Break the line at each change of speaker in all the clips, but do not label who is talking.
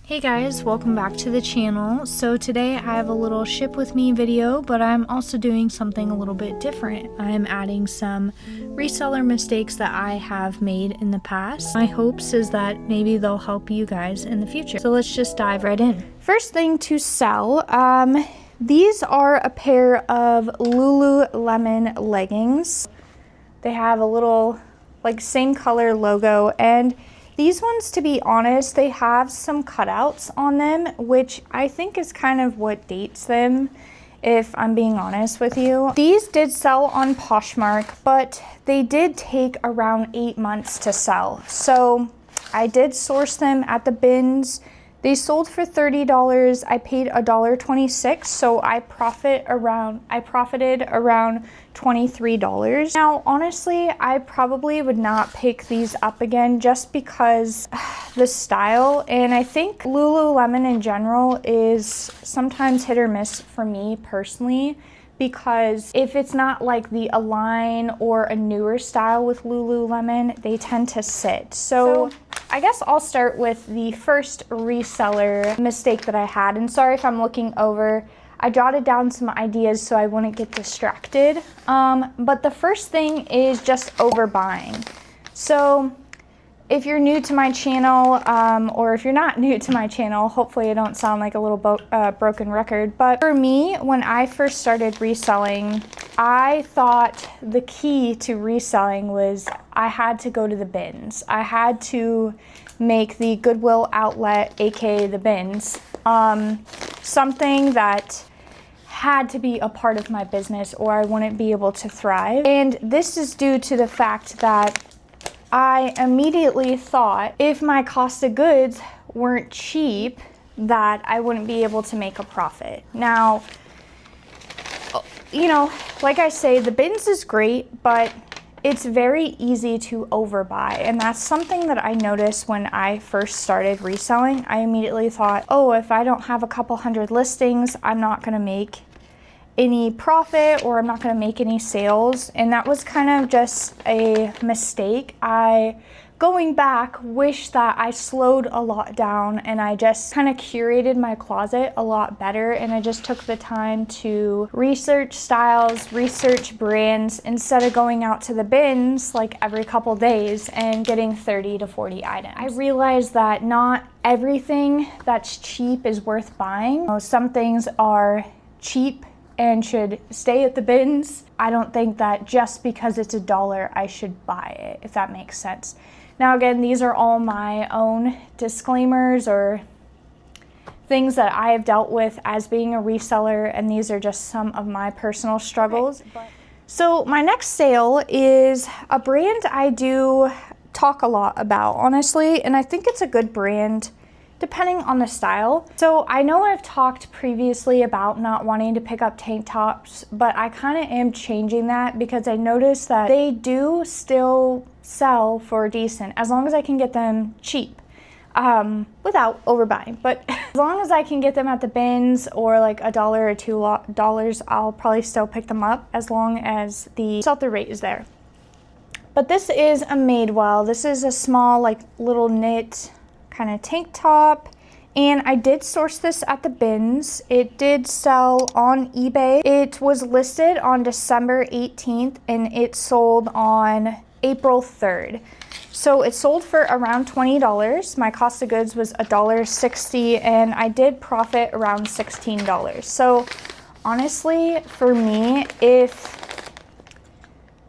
Hey guys, welcome back to the channel. So today I have a little ship with me video, but I'm also doing something a little bit different. I'm adding some reseller mistakes that I have made in the past. My hopes is that maybe they'll help you guys in the future. So let's just dive right in. First thing to sell, these are a pair of Lululemon leggings. They have a little like same color logo, and these ones, to be honest, they have some cutouts on them, which I think is kind of what dates them, if I'm being honest with you. These did sell on Poshmark, but they did take around 8 months to sell. So I did source them at the bins. They sold for $30. I paid $1.26, so I profited around $23. Now, honestly, I probably would not pick these up again just because the style, and I think Lululemon in general is sometimes hit or miss for me personally, because if it's not like the Align or a newer style with Lululemon, they tend to sit. So I guess I'll start with the first reseller mistake that I had. And sorry if I'm looking over. I jotted down some ideas so I wouldn't get distracted. But the first thing is just overbuying. So if you're new to my channel, or if you're not new to my channel, hopefully I don't sound like a little broken record. But for me, when I first started reselling, I thought the key to reselling was I had to go to the bins. I had to make the Goodwill outlet, aka the bins, something that had to be a part of my business or I wouldn't be able to thrive. And this is due to the fact that I immediately thought if my cost of goods weren't cheap, that I wouldn't be able to make a profit. Now, you know, like I say, the bins is great, but it's very easy to overbuy. And that's something that I noticed when I first started reselling. I immediately thought, oh, if I don't have a couple hundred listings, I'm not gonna make any profit or I'm not going to make any sales. And that was kind of just a mistake. Going back, wish that I slowed a lot down and I just kind of curated my closet a lot better, and I just took the time to research styles, research brands, instead of going out to the bins like every couple days and getting 30 to 40 items. I realized that not everything that's cheap is worth buying. Some things are cheap and should stay at the bins. I don't think that just because it's $1, I should buy it, if that makes sense. Now again, these are all my own disclaimers or things that I have dealt with as being a reseller, and these are just some of my personal struggles. Okay, so my next sale is a brand I do talk a lot about, honestly, and I think it's a good brand depending on the style. So I know I've talked previously about not wanting to pick up tank tops, but I kind of am changing that because I noticed that they do still sell for decent as long as I can get them cheap, without overbuying. But as long as I can get them at the bins or like $1 or $2, I'll probably still pick them up as long as the sell-through rate is there. But this is a Madewell. This is a small like little knit kind of tank top, and I did source this at the bins. It did sell on eBay. It was listed on December 18th and it sold on April 3rd. So it sold for around $20. My cost of goods was $1.60 and I did profit around $16. So honestly, for me, if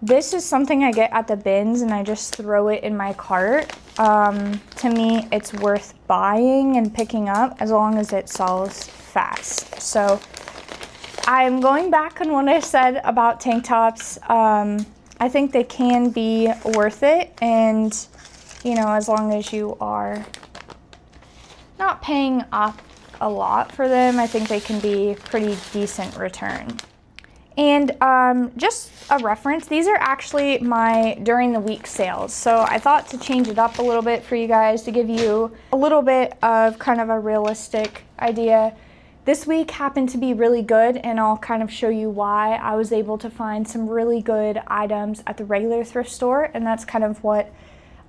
this is something I get at the bins and I just throw it in my cart, to me, it's worth buying and picking up as long as it sells fast. So I'm going back on what I said about tank tops. I think they can be worth it, and you know, as long as you are not paying up a lot for them, I think they can be pretty decent return. And just a reference, these are actually my during the week sales. So I thought to change it up a little bit for you guys to give you a little bit of kind of a realistic idea. This week happened to be really good, and I'll kind of show you why. I was able to find some really good items at the regular thrift store, and that's kind of what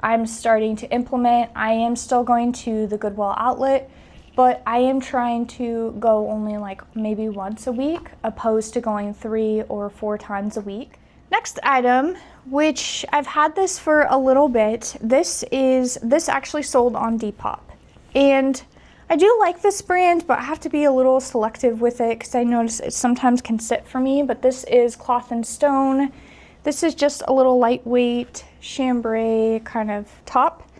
I'm starting to implement. I am still going to the Goodwill outlet but I am trying to go only like maybe once a week, opposed to going 3 or 4 times a week. Next item, which I've had this for a little bit, this actually sold on Depop. And I do like this brand, but I have to be a little selective with it because I notice it sometimes can sit for me. But this is Cloth & Stone. This is just a little lightweight chambray kind of top.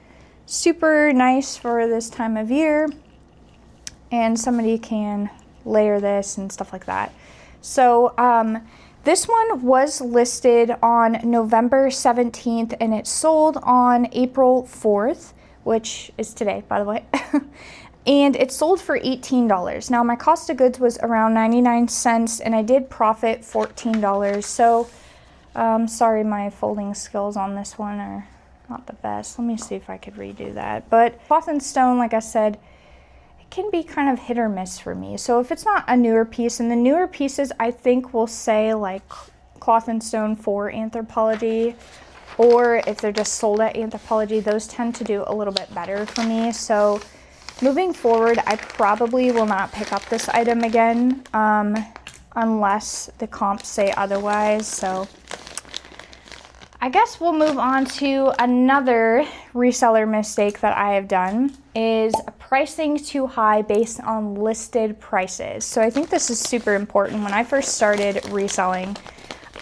Super nice for this time of year. And somebody can layer this and stuff like that. So this one was listed on November 17th and it sold on April 4th, which is today, by the way. And it sold for $18. Now my cost of goods was around 99 cents and I did profit $14. So sorry, my folding skills on this one are not the best. Let me see if I could redo that. But Cloth & Stone, like I said, it can be kind of hit or miss for me. So if it's not a newer piece, and the newer pieces I think will say like Cloth & Stone for Anthropologie, or if they're just sold at Anthropologie, those tend to do a little bit better for me. So moving forward, I probably will not pick up this item again unless the comps say otherwise. So I guess we'll move on to another reseller mistake that I have done, is pricing too high based on listed prices. So I think this is super important. When I first started reselling,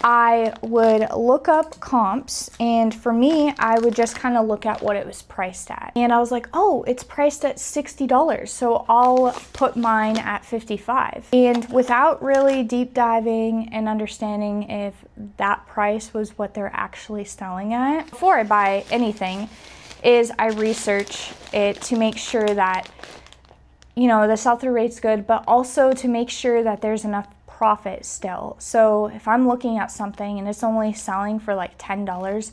I would look up comps, and for me, I would just kind of look at what it was priced at. And I was like, oh, it's priced at $60, so I'll put mine at $55. And without really deep diving and understanding if that price was what they're actually selling at, before I buy anything, is I research it to make sure that, you know, the sell-through rate's good, but also to make sure that there's enough profit still. So if I'm looking at something and it's only selling for like $10,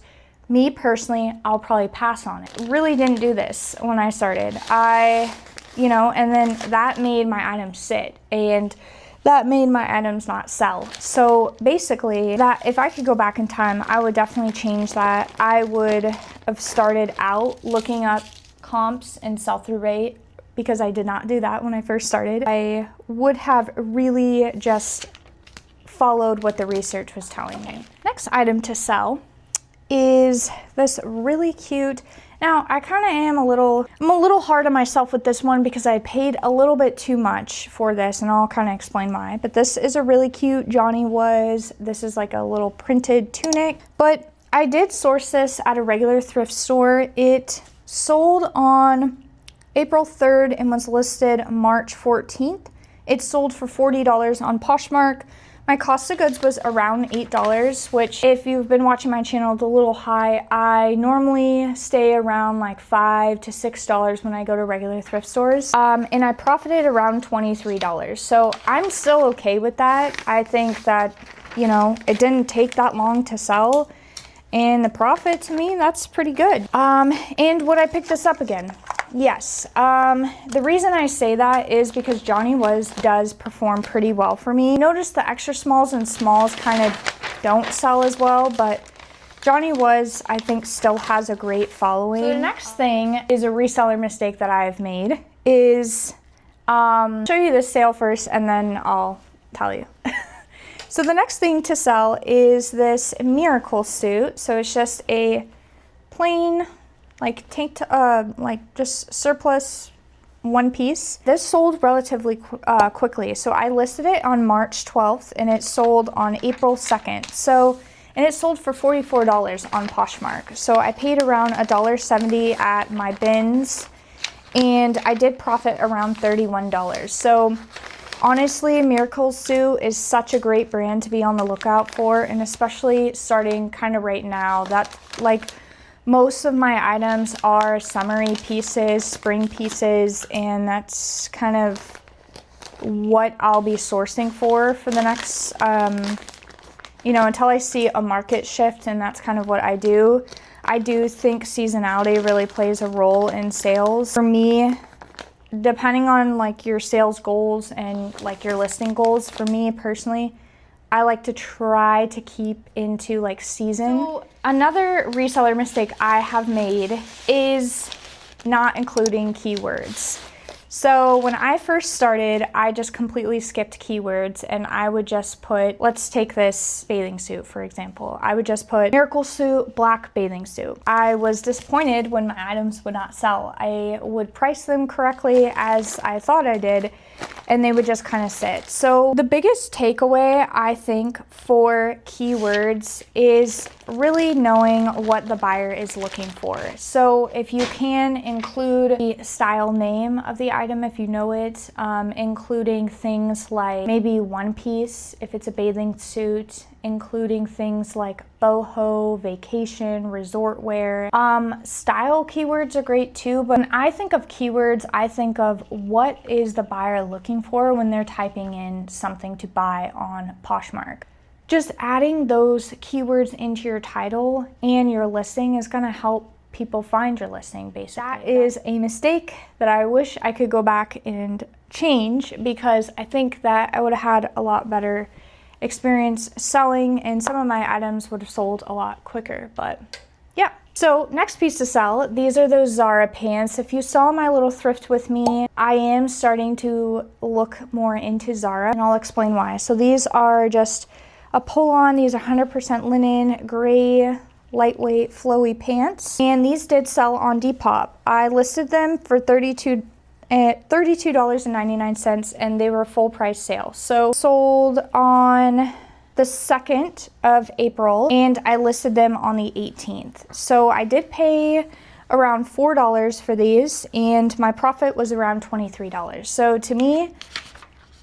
me personally, I'll probably pass on it. Really didn't do this when I started. And then that made my items sit, and that made my items not sell. So basically, that if I could go back in time, I would definitely change that. I would have started out looking up comps and sell-through rate, because I did not do that when I first started. I would have really just followed what the research was telling me. Next item to sell is this really cute. Now, I kind of am a little hard on myself with this one because I paid a little bit too much for this, and I'll kind of explain why. But this is a really cute Johnny Was. This is like a little printed tunic, but I did source this at a regular thrift store. It sold on April 3rd and was listed March 14th. It sold for $40 on Poshmark. My cost of goods was around $8, which if you've been watching my channel, it's a little high. I normally stay around like $5 to $6 when I go to regular thrift stores. And I profited around $23. So I'm still okay with that. I think that, you know, it didn't take that long to sell. And the profit, to me, that's pretty good. And would I pick this up again? Yes. The reason I say that is because Johnny Was does perform pretty well for me. Notice the extra smalls and smalls kind of don't sell as well, but Johnny Was, I think, still has a great following. So the next thing is a reseller mistake that I have made is, show you this sale first and then I'll tell you. So the next thing to sell is this Miracle suit. So it's just a plain, like just surplus one piece. This sold relatively quickly. So I listed it on March 12th and it sold on April 2nd. So, and it sold for $44 on Poshmark. So I paid around $1.70 at my bins and I did profit around $31. So honestly, Miracle Suit is such a great brand to be on the lookout for, and especially starting kind of right now. That, like, most of my items are summery pieces, spring pieces, and that's kind of what I'll be sourcing for the next, until I see a market shift, and that's kind of what I do. I do think seasonality really plays a role in sales. For me, depending on like your sales goals and like your listing goals, for me personally, I like to try to keep into like season. So another reseller mistake I have made is not including keywords. So when I first started, I just completely skipped keywords and I would just put, let's take this bathing suit for example. I would just put miracle suit, black bathing suit. I was disappointed when my items would not sell. I would price them correctly as I thought I did, and they would just kind of sit. So the biggest takeaway I think for keywords is really knowing what the buyer is looking for. So if you can include the style name of the item if you know it, including things like maybe one piece if it's a bathing suit, including things like boho, vacation, resort wear. Style keywords are great too, but when I think of keywords, I think of what is the buyer looking for when they're typing in something to buy on Poshmark. Just adding those keywords into your title and your listing is gonna help people find your listing basically. That is a mistake that I wish I could go back and change, because I think that I would have had a lot better experience selling and some of my items would have sold a lot quicker, but yeah. So next piece to sell, these are those Zara pants. If you saw my little thrift with me, I am starting to look more into Zara and I'll explain why. So these are just a pull-on. These are 100% linen, gray, lightweight, flowy pants. And these did sell on Depop. I listed them for $32.99 and they were full price sale. So sold on the 2nd of April and I listed them on the 18th. So I did pay around $4 for these and my profit was around $23. So to me,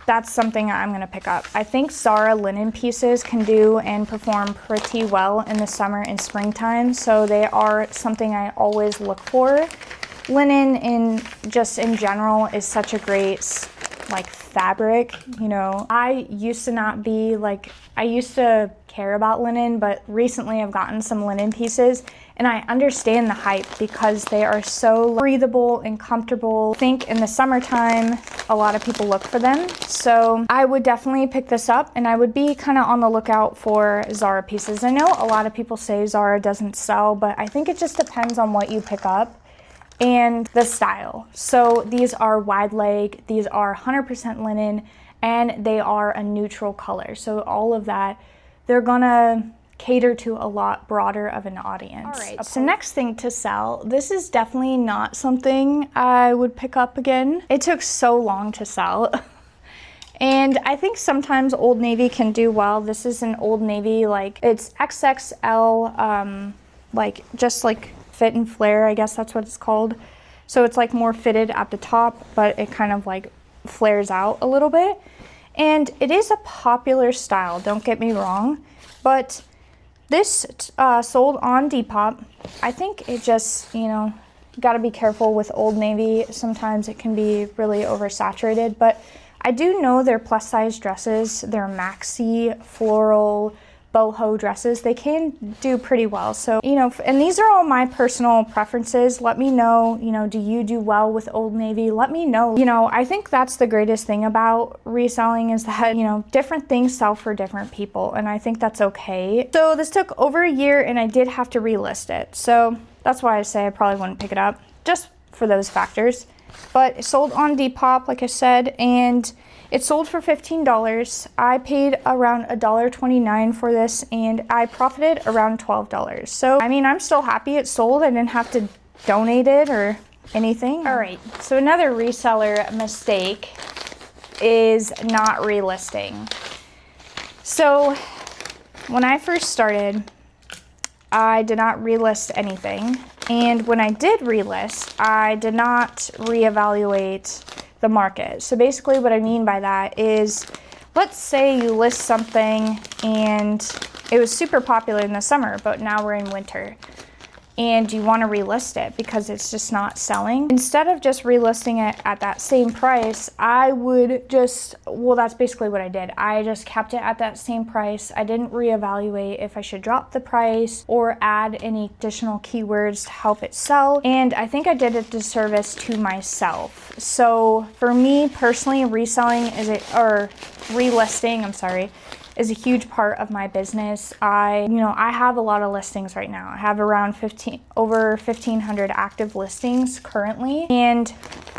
that's something I'm gonna pick up. I think Zara linen pieces can do and perform pretty well in the summer and springtime. So they are something I always look for. Linen in general is such a great like fabric, you know. I used to care about linen, but recently I've gotten some linen pieces and I understand the hype because they are so breathable and comfortable. I think in the summertime, a lot of people look for them. So I would definitely pick this up and I would be kind of on the lookout for Zara pieces. I know a lot of people say Zara doesn't sell, but I think it just depends on what you pick up and the style. So these are wide leg, these are 100% linen, and they are a neutral color. So all of that, they're gonna cater to a lot broader of an audience. All right, so next thing to sell, this is definitely not something I would pick up again. It took so long to sell. And I think sometimes Old Navy can do well. This is an Old Navy, like it's XXL, like just like fit and flare, I guess that's what it's called. So it's like more fitted at the top, but it kind of like flares out a little bit. And it is a popular style, don't get me wrong, but this sold on Depop. I think it just, you know, you gotta be careful with Old Navy. Sometimes it can be really oversaturated, but I do know their plus size dresses, their maxi, floral, boho dresses, they can do pretty well. So, you know, and these are all my personal preferences. Let me know, you know, do you do well with Old Navy? Let me know. You know, I think that's the greatest thing about reselling is that, you know, different things sell for different people, and I think that's okay. So this took over a year and I did have to relist it. So that's why I say I probably wouldn't pick it up, just for those factors. But it sold on Depop, like I said, and it sold for $15. I paid around $1.29 for this and I profited around $12. So, I mean, I'm still happy it sold. I didn't have to donate it or anything. All right, so another reseller mistake is not relisting. So, when I first started, I did not relist anything. And when I did relist, I did not reevaluate the market. So basically what I mean by that is, let's say you list something and it was super popular in the summer, but now we're in winter and you want to relist it because it's just not selling. Instead of just relisting it at that same price, I would just, well, that's basically what I did. I just kept it at that same price. I didn't reevaluate if I should drop the price or add any additional keywords to help it sell. And I think I did a disservice to myself. So for me personally, relisting, is a huge part of my business. I have a lot of listings right now. I have around over 1,500 active listings currently. And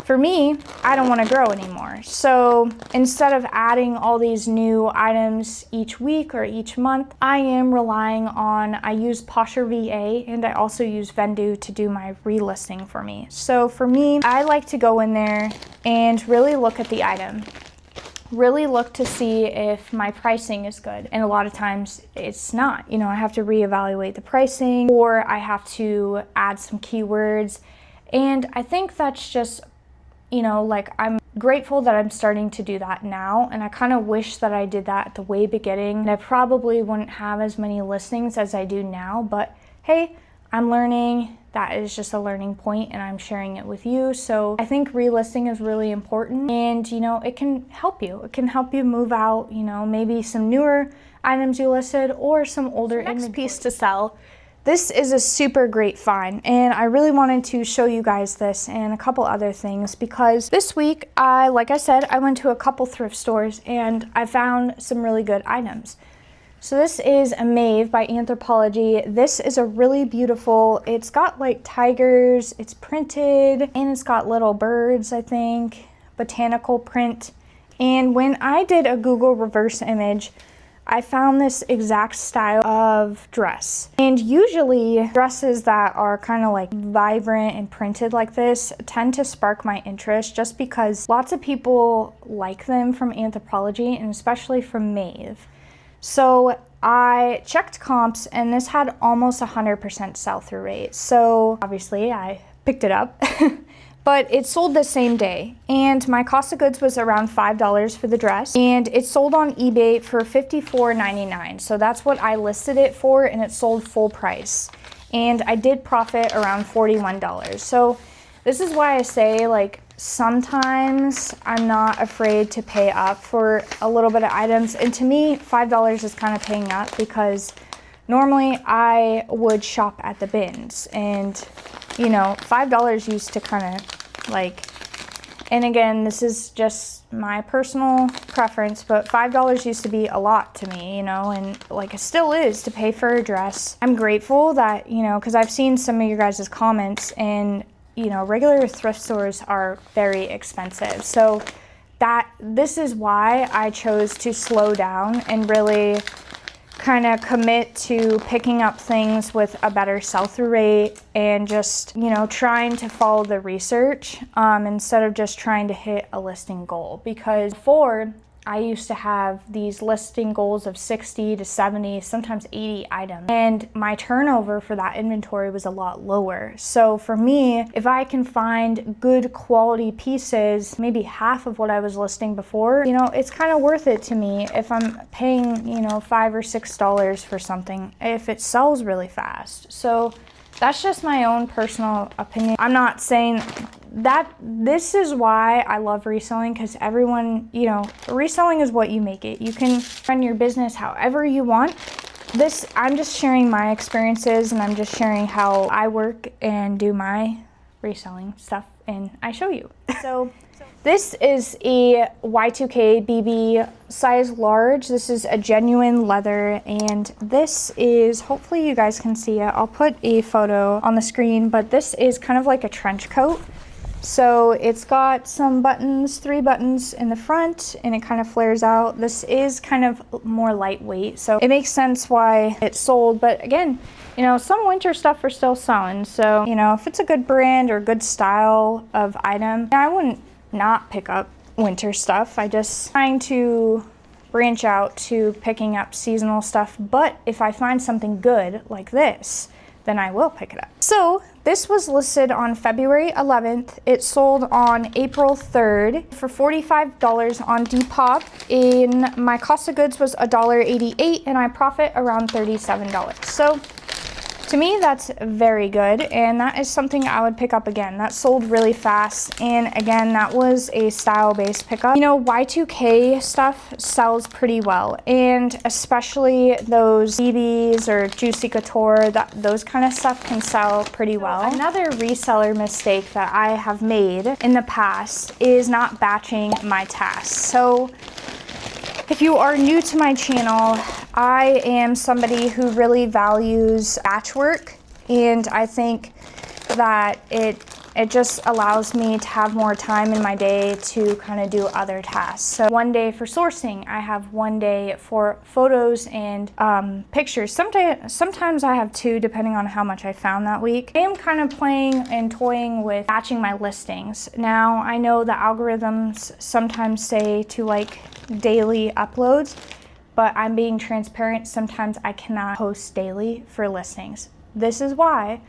for me, I don't want to grow anymore. So instead of adding all these new items each week or each month, I am relying on, I use Posher VA and I also use Vendu to do my relisting for me. So for me, I like to go in there and really look at the item. Really look to see if my pricing is good. And a lot of times it's not. I have to reevaluate the pricing, or I have to add some keywords. And I think that's just, I'm grateful that I'm starting to do that now. And I kind of wish that I did that at the way beginning. And I probably wouldn't have as many listings as I do now, but hey, I'm learning. That is just a learning point and I'm sharing it with you. So I think relisting is really important, and it can help you. It can help you move out, maybe some newer items you listed or some older inventory. Next piece to sell. This is a super great find, and I really wanted to show you guys this and a couple other things, because this week, like I said, I went to a couple thrift stores and I found some really good items. So this is a Maeve by Anthropologie. This is a really beautiful, it's got like tigers, it's printed, and it's got little birds, I think, botanical print. And when I did a Google reverse image, I found this exact style of dress. And usually dresses that are kind of like vibrant and printed like this tend to spark my interest, just because lots of people like them from Anthropologie and especially from Maeve. So I checked comps and this had almost 100% sell-through rate. So obviously I picked it up, but it sold the same day. And my cost of goods was around $5 for the dress. And it sold on eBay for $54.99. So that's what I listed it for, and it sold full price. And I did profit around $41. So this is why I say, like, sometimes I'm not afraid to pay up for a little bit of items. And to me, $5 is kind of paying up, because normally I would shop at the bins, and $5 used to kind of like, and again, this is just my personal preference, but $5 used to be a lot to me, and like it still is to pay for a dress. I'm grateful that, because I've seen some of your guys' comments, and regular thrift stores are very expensive. So this is why I chose to slow down and really kind of commit to picking up things with a better sell-through rate, and just, trying to follow the research instead of just trying to hit a listing goal. Because before, I used to have these listing goals of 60 to 70, sometimes 80 items. And my turnover for that inventory was a lot lower. So for me, if I can find good quality pieces, maybe half of what I was listing before, it's kind of worth it to me if I'm paying, $5 or $6 for something, if it sells really fast. So that's just my own personal opinion. I'm not saying that this is why I love reselling, because everyone, reselling is what you make it. You can run your business however you want. I'm just sharing my experiences, and I'm just sharing how I work and do my reselling stuff, and I show you. So this is a Y2K BB size large. This is a genuine leather, and this is, hopefully you guys can see it. I'll put a photo on the screen, but this is kind of like a trench coat. So it's got some buttons, 3 buttons in the front, and it kind of flares out. This is kind of more lightweight, so it makes sense why it sold. But again, some winter stuff are still selling. So, if it's a good brand or good style of item, I wouldn't not pick up winter stuff. I just trying to branch out to picking up seasonal stuff. But if I find something good like this, then I will pick it up. So this was listed on February 11th. It sold on April 3rd for $45 on Depop. And my cost of goods was $1.88, and I profit around $37. So to me, that's very good, and that is something I would pick up again. That sold really fast, and again, that was a style-based pickup. Y2K stuff sells pretty well, and especially those BBs or Juicy Couture, those kind of stuff can sell pretty well. Another reseller mistake that I have made in the past is not batching my tasks. So If you are new to my channel, I am somebody who really values batch work, and I think that it just allows me to have more time in my day to kind of do other tasks. So one day for sourcing, I have one day for photos and pictures. Sometimes I have two, depending on how much I found that week. I am kind of playing and toying with batching my listings. Now, I know the algorithms sometimes say to like daily uploads, but I'm being transparent. Sometimes I cannot post daily for listings. This is why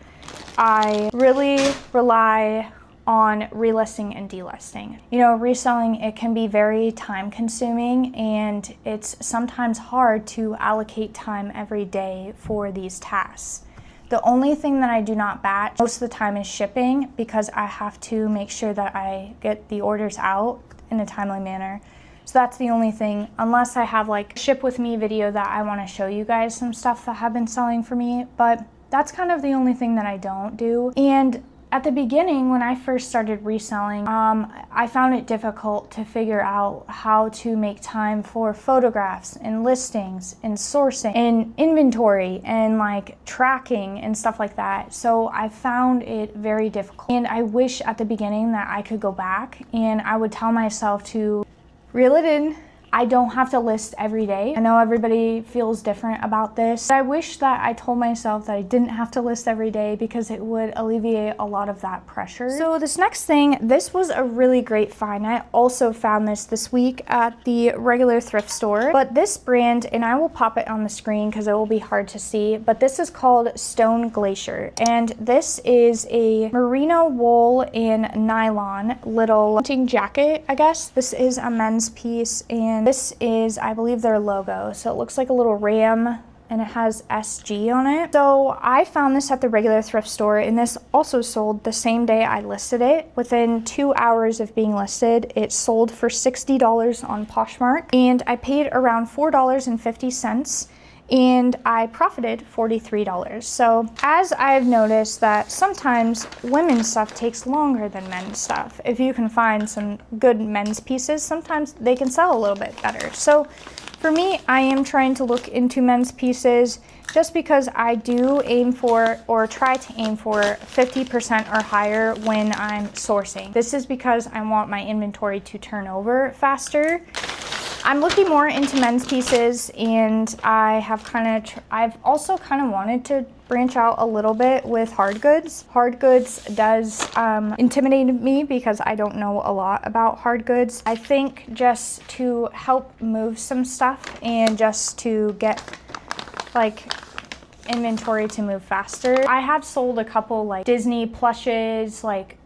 I really rely on relisting and delisting. You know, reselling, it can be very time consuming, and it's sometimes hard to allocate time every day for these tasks. The only thing that I do not batch most of the time is shipping, because I have to make sure that I get the orders out in a timely manner. So that's the only thing, unless I have like a ship with me video that I want to show you guys some stuff that have been selling for me, but that's kind of the only thing that I don't do. And at the beginning, when I first started reselling, I found it difficult to figure out how to make time for photographs and listings and sourcing and inventory and like tracking and stuff like that. So I found it very difficult. And I wish at the beginning that I could go back and I would tell myself to reel it in. I don't have to list every day. I know everybody feels different about this, but I wish that I told myself that I didn't have to list every day, because it would alleviate a lot of that pressure. So this next thing, this was a really great find. I also found this week at the regular thrift store, but this brand, and I will pop it on the screen because it will be hard to see, but this is called Stone Glacier, and this is a merino wool and nylon little hunting jacket, I guess. This is a men's piece, and this is, I believe, their logo. So it looks like a little ram and it has SG on it. So I found this at the regular thrift store, and this also sold the same day I listed it. Within 2 hours of being listed, it sold for $60 on Poshmark, and I paid around $4.50. And I profited $43. So as I've noticed that sometimes women's stuff takes longer than men's stuff. If you can find some good men's pieces, sometimes they can sell a little bit better. So for me, I am trying to look into men's pieces, just because I do aim for, or try to aim for, 50% or higher when I'm sourcing. This is because I want my inventory to turn over faster. I'm looking more into men's pieces, and I've also kind of wanted to branch out a little bit with hard goods. Hard goods does intimidate me because I don't know a lot about hard goods. I think just to help move some stuff and just to get like inventory to move faster. I have sold a couple like Disney plushes, like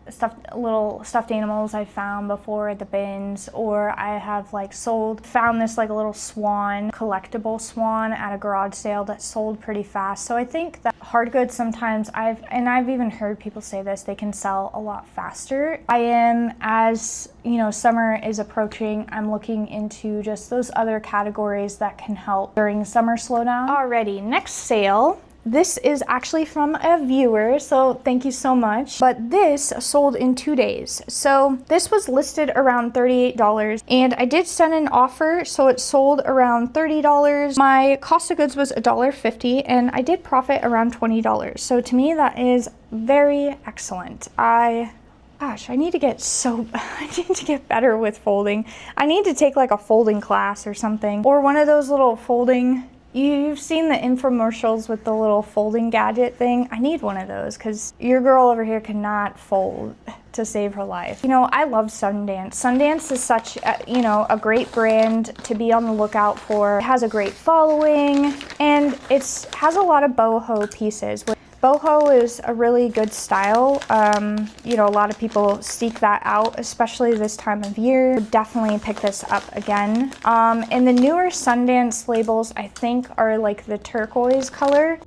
little stuffed animals I found before at the bins, or I have like found this like a little swan, collectible swan at a garage sale that sold pretty fast. So I think that hard goods sometimes I've even heard people say this, they can sell a lot faster. I am, as you know, summer is approaching, I'm looking into just those other categories that can help during summer slowdown. Alrighty, next sale. This is actually from a viewer, so thank you so much. But this sold in 2 days. So this was listed around $38, and I did send an offer, so it sold around $30. My cost of goods was $1.50, and I did profit around $20. So to me, that is very excellent. Gosh, I need to get better with folding. I need to take like a folding class or something, or one of those little folding. You've seen the infomercials with the little folding gadget thing. I need one of those, because your girl over here cannot fold to save her life. You know, I love Sundance. Sundance is such a great brand to be on the lookout for. It has a great following, and it has a lot of boho pieces. Boho is a really good style. A lot of people seek that out, especially this time of year. Definitely pick this up again. And the newer Sundance labels, I think, are like the turquoise color.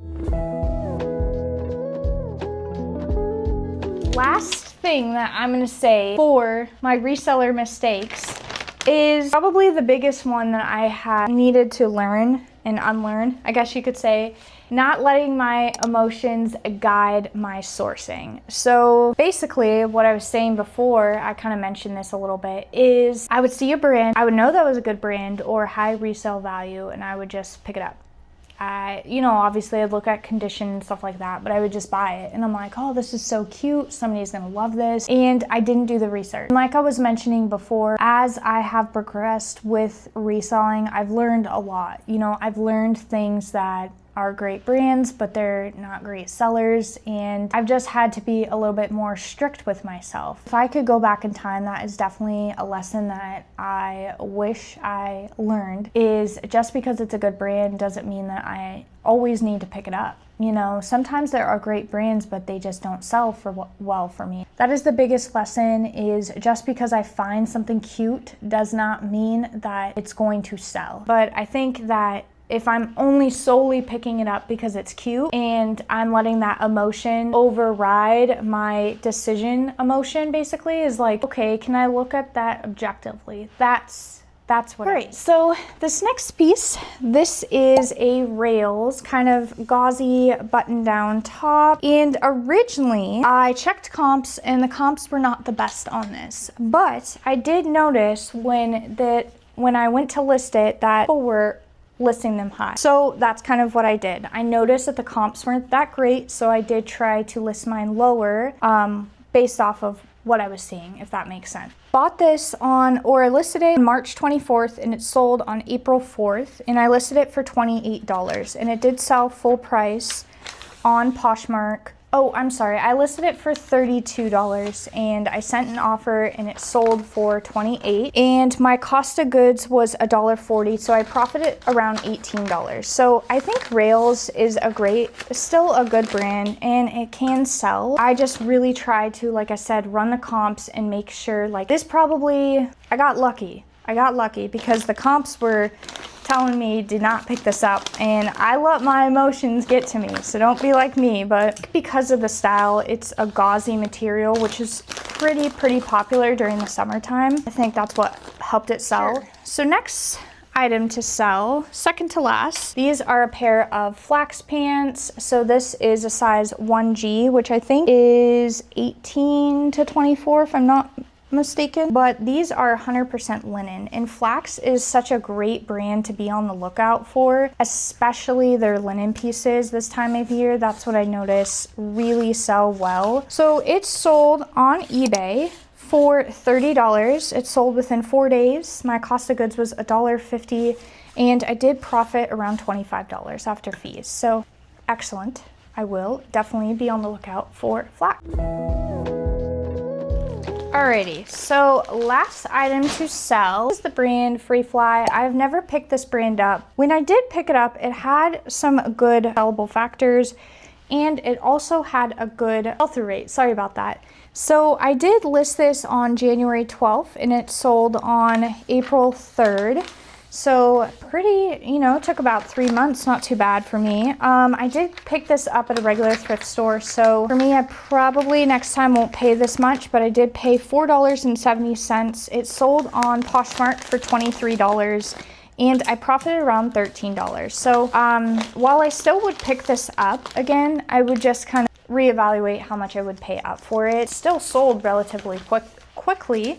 Last thing that I'm gonna say for my reseller mistakes is probably the biggest one that I had needed to learn and unlearn, I guess you could say, not letting my emotions guide my sourcing. So basically what I was saying before, I kind of mentioned this a little bit, is I would see a brand, I would know that was a good brand or high resale value, and I would just pick it up. Obviously I'd look at condition and stuff like that, but I would just buy it. And I'm like, oh, this is so cute. Somebody's gonna love this. And I didn't do the research. And like I was mentioning before, as I have progressed with reselling, I've learned a lot. I've learned things that are great brands, but they're not great sellers, and I've just had to be a little bit more strict with myself. If I could go back in time, that is definitely a lesson that I wish I learned, is just because it's a good brand doesn't mean that I always need to pick it up. Sometimes there are great brands, but they just don't sell well for me. That is the biggest lesson, is just because I find something cute does not mean that it's going to sell. But I think that if I'm only solely picking it up because it's cute and I'm letting that emotion override my decision emotion, basically, is like, okay, can I look at that objectively? That's what. All right, so this next piece, this is a rails kind of gauzy button down top. And originally I checked comps and the comps were not the best on this, but I did notice when I went to list it that people were listing them high. So that's kind of what I did. I noticed that the comps weren't that great, so I did try to list mine lower based off of what I was seeing, if that makes sense. Bought this I listed it on March 24th and it sold on April 4th, and I listed it for $28, and it did sell full price on Poshmark. Oh, I'm sorry, I listed it for $32 and I sent an offer and it sold for $28, and my cost of goods was $1.40, so I profited around $18. So I think Rails is still a good brand and it can sell. I just really try to, like I said, run the comps and make sure, like this probably, I got lucky because the comps were telling me do not pick this up, and I let my emotions get to me, so don't be like me. But because of the style, it's a gauzy material, which is pretty popular during the summertime. I think that's what helped it sell. Sure. So next item to sell, second to last, these are a pair of flax pants. So this is a size 1G, which I think is 18 to 24 if I'm not mistaken, but these are 100% linen, and Flax is such a great brand to be on the lookout for, especially their linen pieces this time of year. That's what I notice really sell well. So it's sold on eBay for $30. It sold within 4 days. My cost of goods was $1.50, and I did profit around $25 after fees. So excellent. I will definitely be on the lookout for Flax. Alrighty, so last item to sell is the brand Free Fly. I've never picked this brand up. When I did pick it up, it had some good sellable factors, and it also had a good sell-through rate. Sorry about that. So I did list this on January 12th, and it sold on April 3rd. So it took about 3 months, not too bad for me. I did pick this up at a regular thrift store, so for me, I probably next time won't pay this much, but I did pay $4.70. It sold on Poshmark for $23, and I profited around $13. So while I still would pick this up again, I would just kind of reevaluate how much I would pay up for it. It still sold relatively quickly.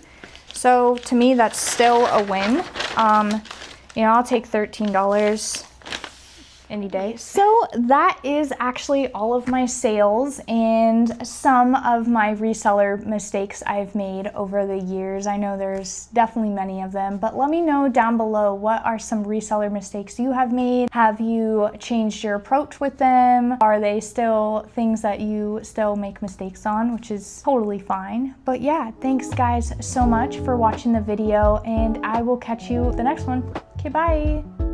So to me, that's still a win. I'll take $13 any day. So that is actually all of my sales and some of my reseller mistakes I've made over the years. I know there's definitely many of them, but let me know down below, what are some reseller mistakes you have made? Have you changed your approach with them? Are they still things that you still make mistakes on, which is totally fine. But yeah, thanks guys so much for watching the video, and I will catch you the next one. Okay, bye.